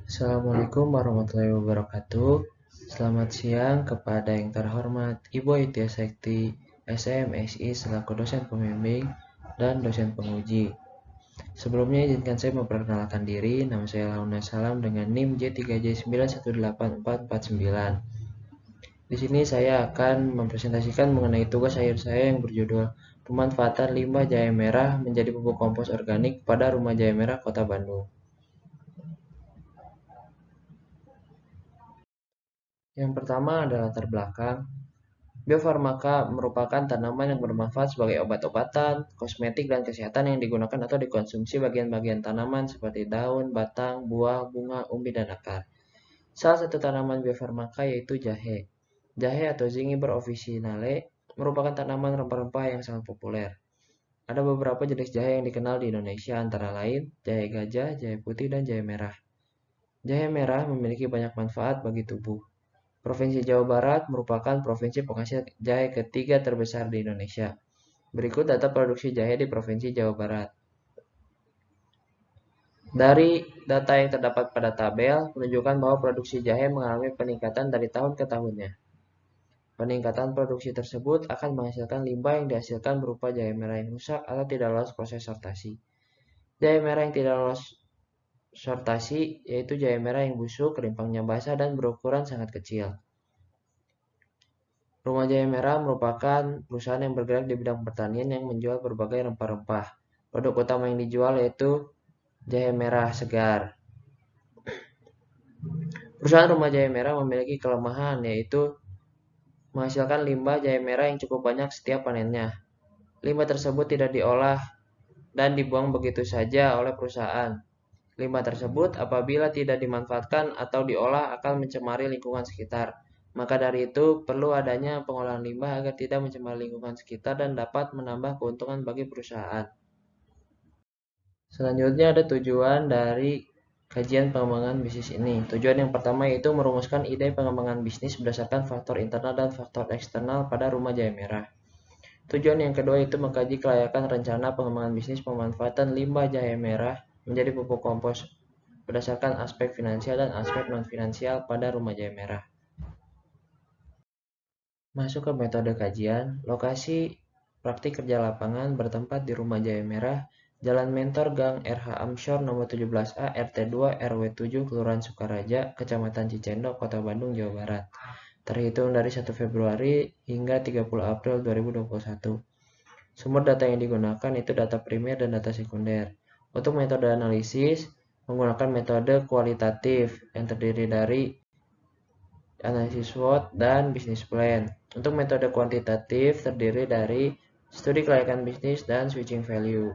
Assalamualaikum warahmatullahi wabarakatuh. Selamat siang kepada yang terhormat Ibu Aitia Sekti, SMSI selaku dosen pembimbing dan dosen penguji. Sebelumnya izinkan saya memperkenalkan diri. Nama saya Launa Salam dengan NIM J3J9184449. Di sini saya akan mempresentasikan mengenai tugas akhir saya yang berjudul Pemanfaatan Limbah Jahe Merah menjadi Pupuk Kompos Organik pada Rumah Jahe Merah Kota Bandung. Yang pertama adalah latar belakang. Biofarmaka merupakan tanaman yang bermanfaat sebagai obat-obatan, kosmetik, dan kesehatan yang digunakan atau dikonsumsi bagian-bagian tanaman seperti daun, batang, buah, bunga, umbi, dan akar. Salah satu tanaman biofarmaka yaitu jahe. Jahe atau Zingiber officinale merupakan tanaman rempah-rempah yang sangat populer. Ada beberapa jenis jahe yang dikenal di Indonesia antara lain jahe gajah, jahe putih, dan jahe merah. Jahe merah memiliki banyak manfaat bagi tubuh. Provinsi Jawa Barat merupakan provinsi penghasil jahe ketiga terbesar di Indonesia. Berikut data produksi jahe di Provinsi Jawa Barat. Dari data yang terdapat pada tabel, menunjukkan bahwa produksi jahe mengalami peningkatan dari tahun ke tahunnya. Peningkatan produksi tersebut akan menghasilkan limbah yang dihasilkan berupa jahe merah yang rusak atau tidak lolos proses sortasi. Jahe merah yang tidak lolos sortasi yaitu jahe merah yang busuk, rimpangnya basah, dan berukuran sangat kecil. Rumah Jahe Merah merupakan perusahaan yang bergerak di bidang pertanian yang menjual berbagai rempah-rempah. Produk utama yang dijual yaitu jahe merah segar. Perusahaan Rumah Jahe Merah memiliki kelemahan yaitu menghasilkan limbah jahe merah yang cukup banyak setiap panennya. Limbah tersebut tidak diolah dan dibuang begitu saja oleh perusahaan. Limbah tersebut apabila tidak dimanfaatkan atau diolah akan mencemari lingkungan sekitar. Maka dari itu, perlu adanya pengolahan limbah agar tidak mencemari lingkungan sekitar dan dapat menambah keuntungan bagi perusahaan. Selanjutnya ada tujuan dari kajian pengembangan bisnis ini. Tujuan yang pertama yaitu merumuskan ide pengembangan bisnis berdasarkan faktor internal dan faktor eksternal pada Rumah Jahe Merah. Tujuan yang kedua yaitu mengkaji kelayakan rencana pengembangan bisnis pemanfaatan limbah jahe merah menjadi pupuk kompos berdasarkan aspek finansial dan aspek non-finansial pada Rumah Jahe Merah. Masuk ke metode kajian, lokasi praktik kerja lapangan bertempat di Rumah Jahe Merah, Jalan Mentor Gang RH Amsyor nomor 17A RT 2 RW 7 Kelurahan Sukaraja, Kecamatan Cicendo, Kota Bandung, Jawa Barat. Terhitung dari 1 Februari hingga 30 April 2021. Sumber data yang digunakan itu data primer dan data sekunder. Untuk metode analisis, menggunakan metode kualitatif yang terdiri dari analisis SWOT dan business plan. Untuk metode kuantitatif terdiri dari studi kelayakan bisnis dan switching value.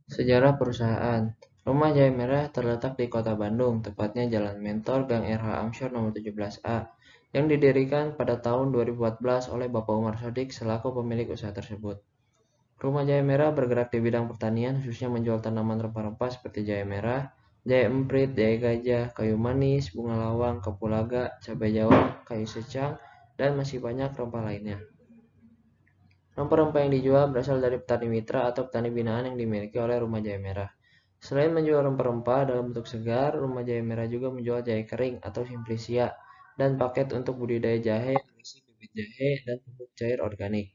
Sejarah perusahaan. Rumah Jahe Merah terletak di Kota Bandung, tepatnya Jalan Mentor Gang RH Amsyor nomor 17A, yang didirikan pada tahun 2014 oleh Bapak Umar Sodik selaku pemilik usaha tersebut. Rumah Jahe Merah bergerak di bidang pertanian, khususnya menjual tanaman rempah-rempah seperti jahe merah, jahe emprit, jahe gajah, kayu manis, bunga lawang, kapulaga, cabai jawa, kayu secang, dan masih banyak rempah lainnya. Rempah-rempah yang dijual berasal dari petani mitra atau petani binaan yang dimiliki oleh Rumah Jahe Merah. Selain menjual rempah-rempah dalam bentuk segar, Rumah Jahe Merah juga menjual jahe kering atau simplisia dan paket untuk budidaya jahe yang berisi bibit jahe dan pupuk cair organik.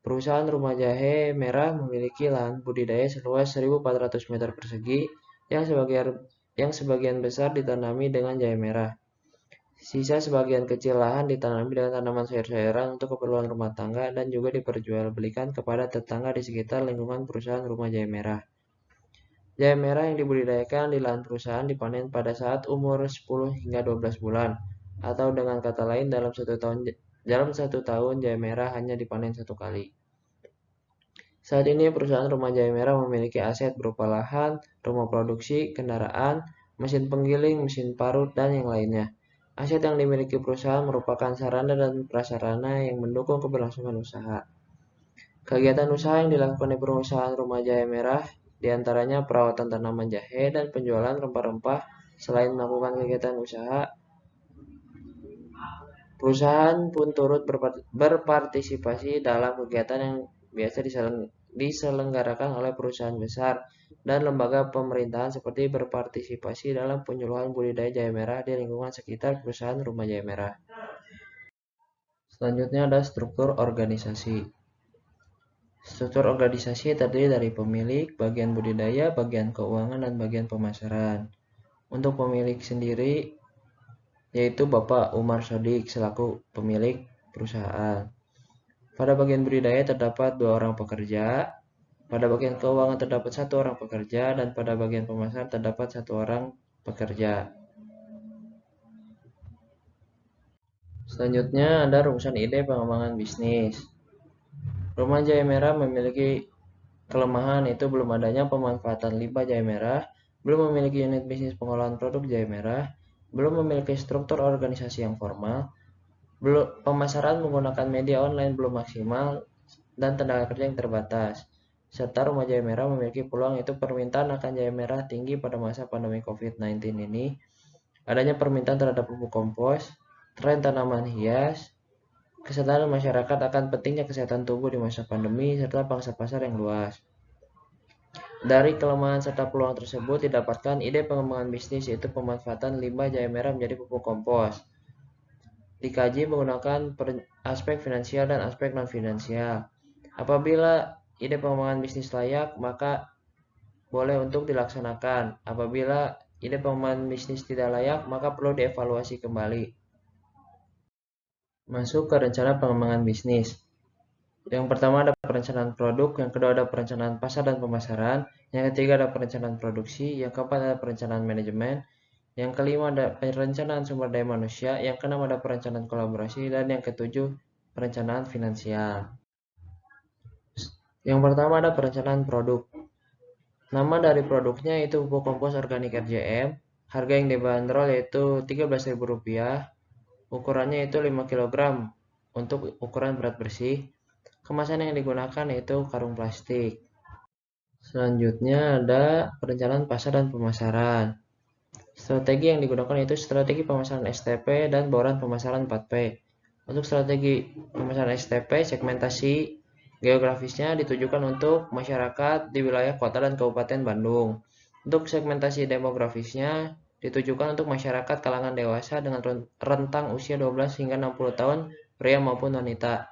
Perusahaan Rumah Jahe Merah memiliki lahan budidaya seluas 1.400 meter persegi yang sebagian besar ditanami dengan jahe merah. Sisa sebagian kecil lahan ditanami dengan tanaman sayur-sayuran untuk keperluan rumah tangga dan juga diperjualbelikan kepada tetangga di sekitar lingkungan perusahaan Rumah Jahe Merah. Jahe merah yang dibudidayakan di lahan perusahaan dipanen pada saat umur 10 hingga 12 bulan. Atau dengan kata lain dalam satu tahun jahe merah hanya dipanen satu kali. Saat ini perusahaan Rumah Jahe Merah memiliki aset berupa lahan, rumah produksi, kendaraan, mesin penggiling, mesin parut, dan yang lainnya. Aset yang dimiliki perusahaan merupakan sarana dan prasarana yang mendukung keberlangsungan usaha. Kegiatan usaha yang dilakukan di perusahaan Rumah Jahe Merah diantaranya perawatan tanaman jahe dan penjualan rempah-rempah. Selain melakukan kegiatan usaha, perusahaan pun turut berpartisipasi dalam kegiatan yang biasa diselenggarakan oleh perusahaan besar dan lembaga pemerintahan seperti berpartisipasi dalam penyuluhan budidaya jahe merah di lingkungan sekitar perusahaan rumah jahe merah. Selanjutnya ada struktur organisasi. Struktur organisasi terdiri dari pemilik, bagian budidaya, bagian keuangan, dan bagian pemasaran. Untuk pemilik sendiri, yaitu Bapak Umar Sodik selaku pemilik perusahaan. Pada bagian budidaya terdapat 2 orang pekerja, pada bagian keuangan terdapat 1 orang pekerja, dan pada bagian pemasaran terdapat 1 orang pekerja. Selanjutnya ada rumusan ide pengembangan bisnis. Rumah jahe merah memiliki kelemahan, yaitu belum adanya pemanfaatan limbah jahe merah, belum memiliki unit bisnis pengolahan produk jahe merah, belum memiliki struktur organisasi yang formal, pemasaran menggunakan media online belum maksimal, dan tenaga kerja yang terbatas. Serta rumah jahe merah memiliki peluang, yaitu permintaan akan jahe merah tinggi pada masa pandemi COVID-19 ini, adanya permintaan terhadap pupuk kompos, tren tanaman hias, kesadaran masyarakat akan pentingnya kesehatan tubuh di masa pandemi, serta pangsa pasar yang luas. Dari kelemahan serta peluang tersebut didapatkan ide pengembangan bisnis, yaitu pemanfaatan limbah jahe merah menjadi pupuk kompos. Dikaji menggunakan aspek finansial dan aspek non-finansial. Apabila ide pengembangan bisnis layak, maka boleh untuk dilaksanakan. Apabila ide pengembangan bisnis tidak layak, maka perlu dievaluasi kembali. Masuk ke rencana pengembangan bisnis. Yang pertama ada perencanaan produk, yang kedua ada perencanaan pasar dan pemasaran, yang ketiga ada perencanaan produksi, yang keempat ada perencanaan manajemen, yang kelima ada perencanaan sumber daya manusia, yang keenam ada perencanaan kolaborasi, dan yang ketujuh perencanaan finansial. Yang pertama ada perencanaan produk. Nama dari produknya itu pupuk kompos organik RJM, harga yang dibanderol yaitu Rp13.000, ukurannya itu 5 kg untuk ukuran berat bersih. Kemasan yang digunakan yaitu karung plastik. Selanjutnya ada perencanaan pasar dan pemasaran. Strategi yang digunakan yaitu strategi pemasaran STP dan bauran pemasaran 4P. Untuk strategi pemasaran STP, segmentasi geografisnya ditujukan untuk masyarakat di wilayah kota dan kabupaten Bandung. Untuk segmentasi demografisnya ditujukan untuk masyarakat kalangan dewasa dengan rentang usia 12 hingga 60 tahun, pria maupun wanita.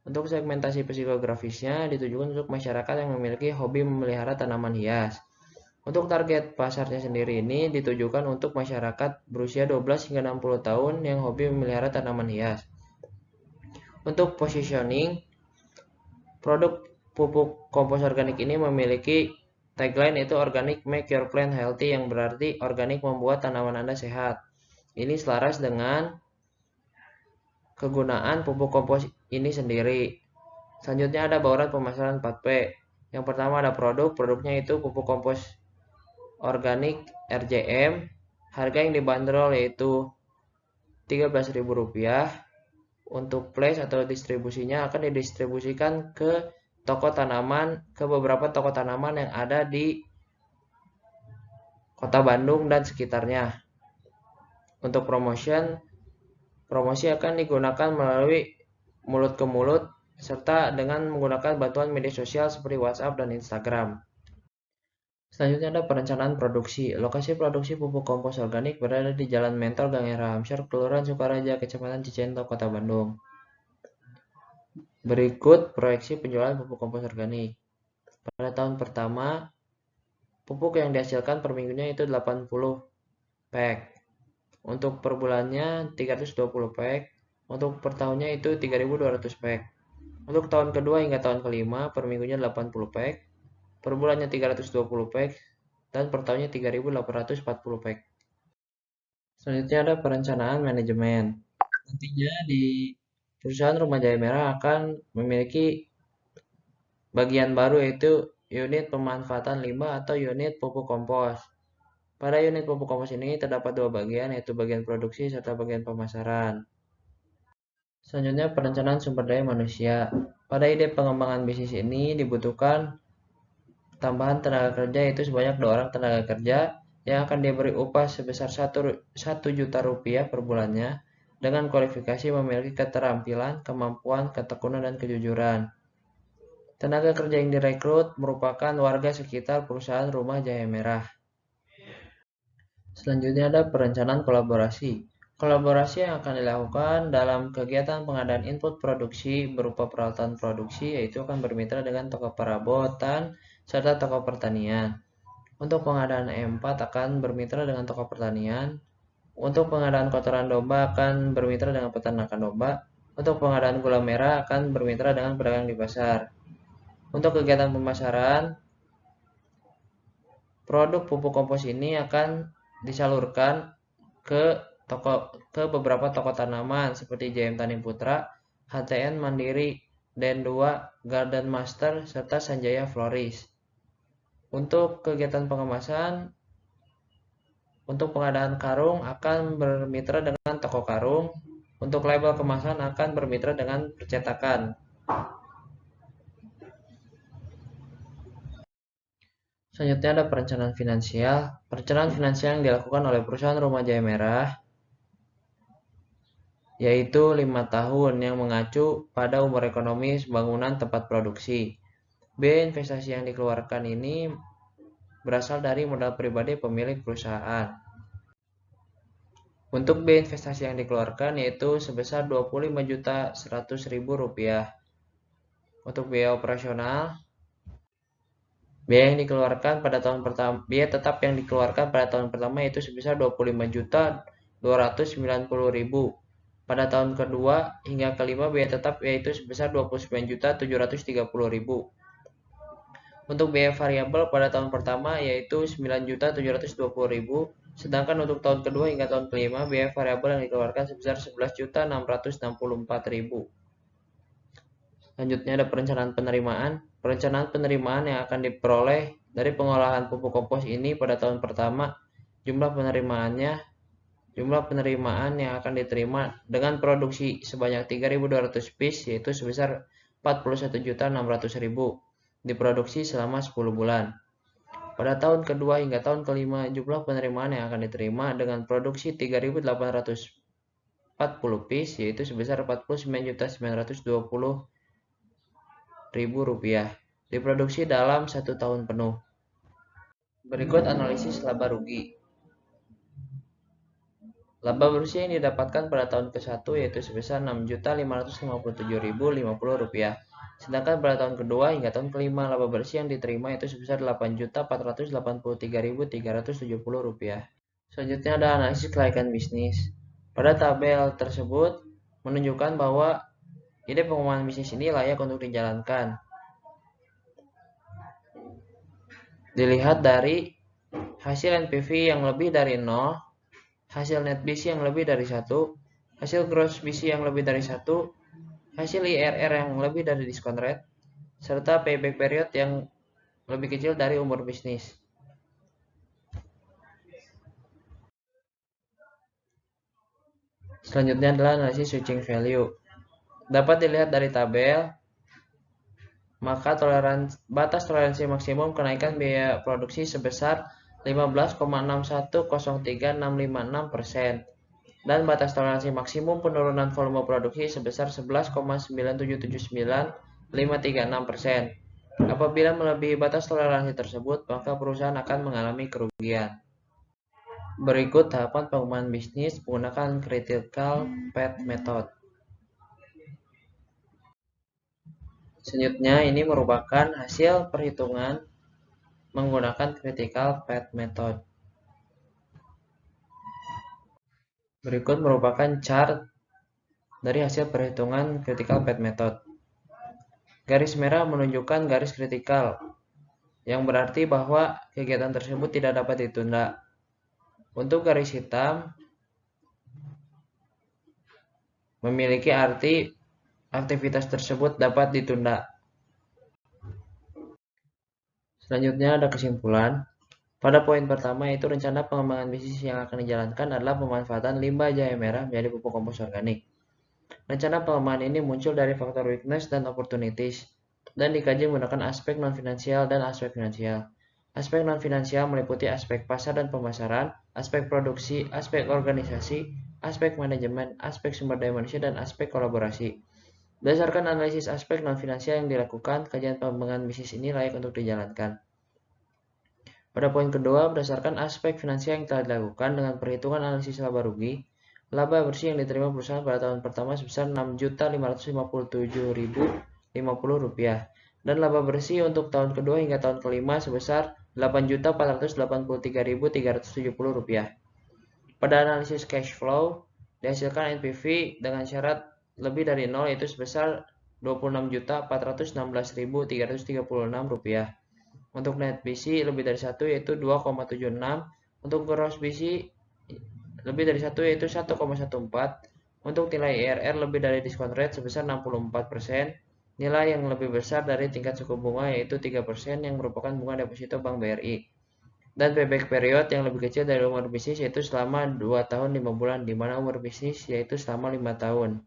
Untuk segmentasi psikografisnya ditujukan untuk masyarakat yang memiliki hobi memelihara tanaman hias. Untuk target pasarnya sendiri ini ditujukan untuk masyarakat berusia 12 hingga 60 tahun yang hobi memelihara tanaman hias. Untuk positioning, produk pupuk kompos organik ini memiliki tagline yaitu organic make your plant healthy, yang berarti organik membuat tanaman Anda sehat. Ini selaras dengan kegunaan pupuk kompos ini sendiri. Selanjutnya ada bauran pemasaran 4P. Yang pertama ada produknya itu pupuk kompos organik RJM, harga yang dibanderol yaitu Rp13.000. Untuk place atau distribusinya akan didistribusikan ke beberapa toko tanaman yang ada di Kota Bandung dan sekitarnya. Untuk promosi akan digunakan melalui mulut ke mulut serta dengan menggunakan bantuan media sosial seperti WhatsApp dan Instagram. Selanjutnya ada perencanaan produksi. Lokasi produksi pupuk kompos organik berada di Jalan Mentol, Gang Era Hamsyar, Kelurahan Sukaraja, Kecamatan Cicendo, Kota Bandung. Berikut proyeksi penjualan pupuk kompos organik. Pada tahun pertama, pupuk yang dihasilkan per minggunya itu 80 pack. Untuk per bulannya 320 pack. Untuk per tahunnya itu 3.200 pack. Untuk tahun kedua hingga tahun kelima, per minggunya 80 pack. Per bulannya 320 pack, dan per tahunnya 3.840 pack. Selanjutnya ada perencanaan manajemen. Nantinya di perusahaan Rumah Jahe Merah akan memiliki bagian baru yaitu unit pemanfaatan limbah atau unit pupuk kompos. Pada unit pupuk kompos ini terdapat 2 bagian, yaitu bagian produksi serta bagian pemasaran. Selanjutnya perencanaan sumber daya manusia. Pada ide pengembangan bisnis ini dibutuhkan tambahan tenaga kerja yaitu sebanyak 2 orang tenaga kerja yang akan diberi upah sebesar Rp1.000.000 per bulannya dengan kualifikasi memiliki keterampilan, kemampuan, ketekunan, dan kejujuran. Tenaga kerja yang direkrut merupakan warga sekitar perusahaan Rumah Jaya Merah. Selanjutnya ada perencanaan kolaborasi. Kolaborasi yang akan dilakukan dalam kegiatan pengadaan input produksi berupa peralatan produksi yaitu akan bermitra dengan toko perabotan serta toko pertanian. Untuk pengadaan E4 akan bermitra dengan toko pertanian. Untuk pengadaan kotoran domba akan bermitra dengan peternakan domba. Untuk pengadaan gula merah akan bermitra dengan pedagang di pasar. Untuk kegiatan pemasaran, produk pupuk kompos ini akan disalurkan ke beberapa toko tanaman seperti JM Tani Putra, HTN Mandiri, Den2, Garden Master, serta Sanjaya Floris. Untuk kegiatan pengemasan, untuk pengadaan karung akan bermitra dengan toko karung. Untuk label kemasan akan bermitra dengan percetakan. Selanjutnya ada perencanaan finansial. Perencanaan finansial yang dilakukan oleh perusahaan Rumah Jaya Merah yaitu 5 tahun yang mengacu pada umur ekonomi bangunan tempat produksi. Biaya investasi yang dikeluarkan ini berasal dari modal pribadi pemilik perusahaan. Untuk biaya investasi yang dikeluarkan yaitu sebesar Rp25.100.000. Untuk biaya operasional, biaya tetap yang dikeluarkan pada tahun pertama yaitu sebesar Rp25.290.000. Pada tahun kedua hingga kelima biaya tetap yaitu sebesar Rp29.730.000. Untuk biaya variabel pada tahun pertama yaitu Rp9.720.000, sedangkan untuk tahun kedua hingga tahun kelima biaya variabel yang dikeluarkan sebesar Rp11.664.000. Selanjutnya ada perencanaan penerimaan. Perencanaan penerimaan yang akan diperoleh dari pengolahan pupuk kompos ini pada tahun pertama, jumlah penerimaan yang akan diterima dengan produksi sebanyak 3.200 piece yaitu sebesar Rp41.600.000 diproduksi selama 10 bulan. Pada tahun kedua hingga tahun kelima, jumlah penerimaan yang akan diterima dengan produksi 3.840 piece yaitu sebesar Rp49.920.000 diproduksi dalam 1 tahun penuh. Berikut analisis laba rugi. Laba bersih yang didapatkan pada tahun ke-1 yaitu sebesar Rp6.557.050. Sedangkan pada tahun kedua hingga tahun kelima laba bersih yang diterima itu sebesar Rp8.483.370. Selanjutnya ada analisis kelaikan bisnis. Pada tabel tersebut menunjukkan bahwa ide pengembangan bisnis ini layak untuk dijalankan. Dilihat dari hasil NPV yang lebih dari 0, hasil net BC yang lebih dari 1, hasil gross BC yang lebih dari 1, hasil IRR yang lebih dari diskon rate, serta payback period yang lebih kecil dari umur bisnis. Selanjutnya adalah analisis switching value. Dapat dilihat dari tabel, maka batas toleransi maksimum kenaikan biaya produksi sebesar 15,6103656% dan batas toleransi maksimum penurunan volume produksi sebesar 11,9779536%. Apabila melebihi batas toleransi tersebut, maka perusahaan akan mengalami kerugian. Berikut tahapan pengembangan bisnis menggunakan critical path method. Selanjutnya ini merupakan hasil perhitungan menggunakan critical path method. Berikut merupakan chart dari hasil perhitungan critical path method. Garis merah menunjukkan garis kritikal, yang berarti bahwa kegiatan tersebut tidak dapat ditunda. Untuk garis hitam memiliki arti aktivitas tersebut dapat ditunda. Selanjutnya ada kesimpulan. Pada poin pertama yaitu rencana pengembangan bisnis yang akan dijalankan adalah pemanfaatan limbah jahe merah menjadi pupuk kompos organik. Rencana pengembangan ini muncul dari faktor weakness dan opportunities dan dikaji menggunakan aspek non-finansial dan aspek finansial. Aspek non-finansial meliputi aspek pasar dan pemasaran, aspek produksi, aspek organisasi, aspek manajemen, aspek sumber daya manusia, dan aspek kolaborasi. Berdasarkan analisis aspek non-finansial yang dilakukan, kajian pengembangan bisnis ini layak untuk dijalankan. Pada poin kedua, berdasarkan aspek finansial yang telah dilakukan dengan perhitungan analisis laba rugi, laba bersih yang diterima perusahaan pada tahun pertama sebesar Rp6.557.050 dan laba bersih untuk tahun kedua hingga tahun kelima sebesar Rp8.483.370. Pada analisis cash flow, dihasilkan NPV dengan syarat lebih dari 0 yaitu sebesar Rp26.416.336. Untuk net BC lebih dari 1 yaitu 2,76. Untuk gross BC lebih dari 1 yaitu 1,14. Untuk nilai IRR lebih dari diskon rate sebesar 64%. Nilai yang lebih besar dari tingkat suku bunga yaitu 3% yang merupakan bunga deposito Bank BRI. Dan payback period yang lebih kecil dari umur bisnis yaitu selama 2 tahun 5 bulan, di mana umur bisnis yaitu selama 5 tahun.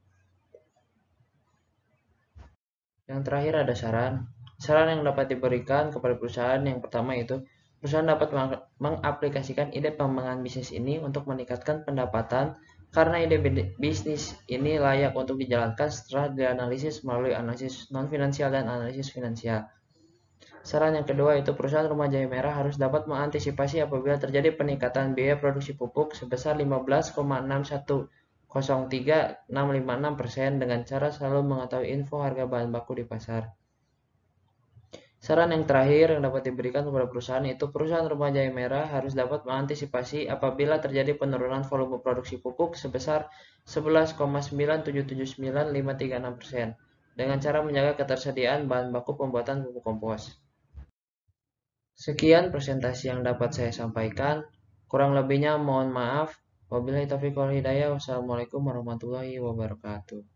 Yang terakhir ada saran. Saran yang dapat diberikan kepada perusahaan yang pertama yaitu perusahaan dapat mengaplikasikan ide pengembangan bisnis ini untuk meningkatkan pendapatan karena ide bisnis ini layak untuk dijalankan setelah dianalisis melalui analisis non-finansial dan analisis finansial. Saran yang kedua yaitu perusahaan Rumah Jaya Merah harus dapat mengantisipasi apabila terjadi peningkatan biaya produksi pupuk sebesar 15,6103656% dengan cara selalu mengetahui info harga bahan baku di pasar. Saran yang terakhir yang dapat diberikan kepada perusahaan yaitu perusahaan Rumah Jaya Merah harus dapat mengantisipasi apabila terjadi penurunan volume produksi pupuk sebesar 11,9779536% dengan cara menjaga ketersediaan bahan baku pembuatan pupuk kompos. Sekian presentasi yang dapat saya sampaikan. Kurang lebihnya mohon maaf. Wabillahi taufiq wal hidayah. Wassalamualaikum warahmatullahi wabarakatuh.